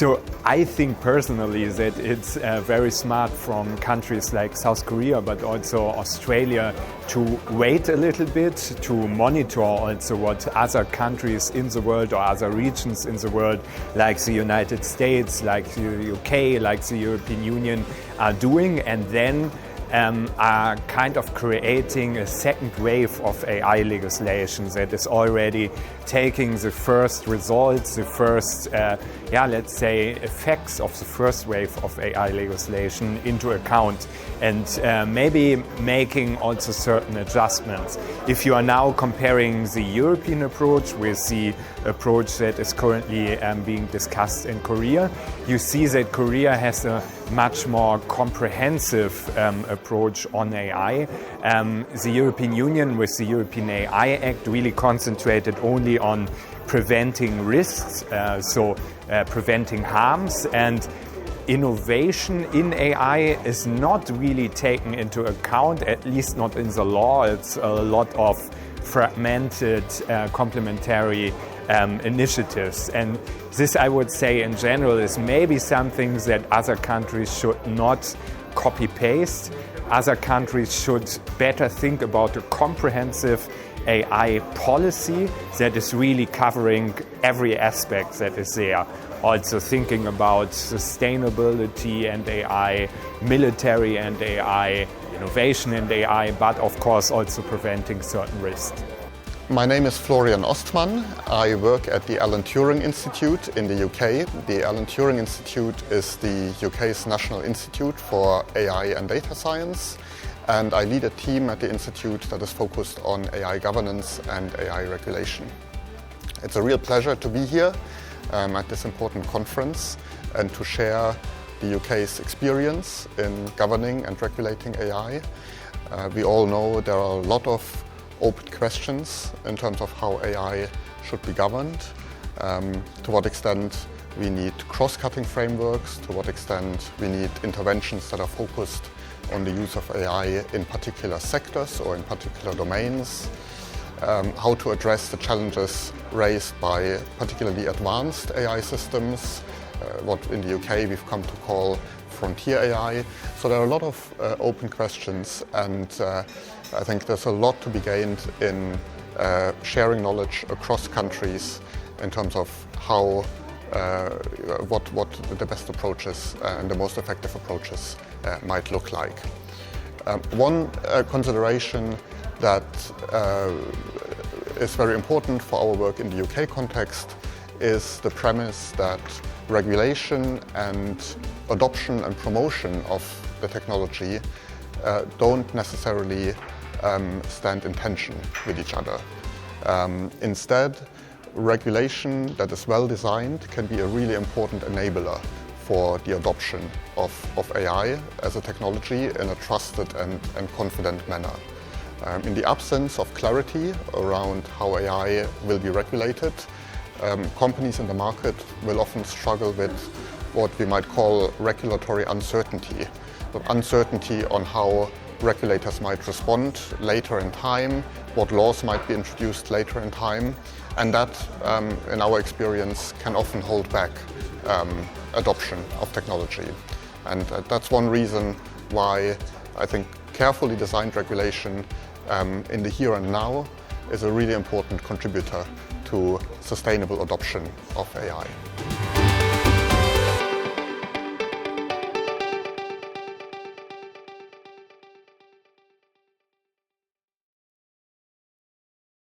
So I think personally that it's very smart from countries like South Korea, but also Australia, to wait a little bit, to monitor also what other countries in the world or other regions in the world, like the United States, like the UK, like the European Union, are doing, and then are kind of creating a second wave of AI legislation that is already taking the first results, the first, let's say, effects of the first wave of AI legislation into account, and maybe making also certain adjustments. If you are now comparing the European approach with the approach that is currently being discussed in Korea, you see that Korea has a much more comprehensive approach on AI. The European Union with the European AI Act really concentrated only on preventing risks, preventing harms, and innovation in AI is not really taken into account, at least not in the law. It's a lot of fragmented complementary initiatives, and this, I would say, in general is maybe something that other countries should not copy-paste. Other countries should better think about a comprehensive AI policy that is really covering every aspect that is there. Also thinking about sustainability and AI, military and AI, innovation and AI, but of course also preventing certain risks. My name is Florian Ostmann. I work at the Alan Turing Institute in the UK. The Alan Turing Institute is the UK's National Institute for AI and Data Science, and I lead a team at the institute that is focused on AI governance and AI regulation. It's a real pleasure to be here at this important conference and to share the UK's experience in governing and regulating AI. We all know there are a lot of open questions in terms of how AI should be governed, to what extent we need cross-cutting frameworks, to what extent we need interventions that are focused on the use of AI in particular sectors or in particular domains, how to address the challenges raised by particularly advanced AI systems, what in the UK we've come to call frontier AI. So there are a lot of open questions, and I think there's a lot to be gained in sharing knowledge across countries in terms of how, what the best approaches and the most effective approaches might look like. One consideration that is very important for our work in the UK context is the premise that regulation and adoption and promotion of the technology don't necessarily stand in tension with each other. Instead, regulation that is well designed can be a really important enabler for the adoption of AI as a technology in a trusted and confident manner. In the absence of clarity around how AI will be regulated, companies in the market will often struggle with what we might call regulatory uncertainty. The uncertainty on how regulators might respond later in time, what laws might be introduced later in time, and that, in our experience, can often hold back adoption of technology. And that's one reason why I think carefully designed regulation in the here and now is a really important contributor to sustainable adoption of AI.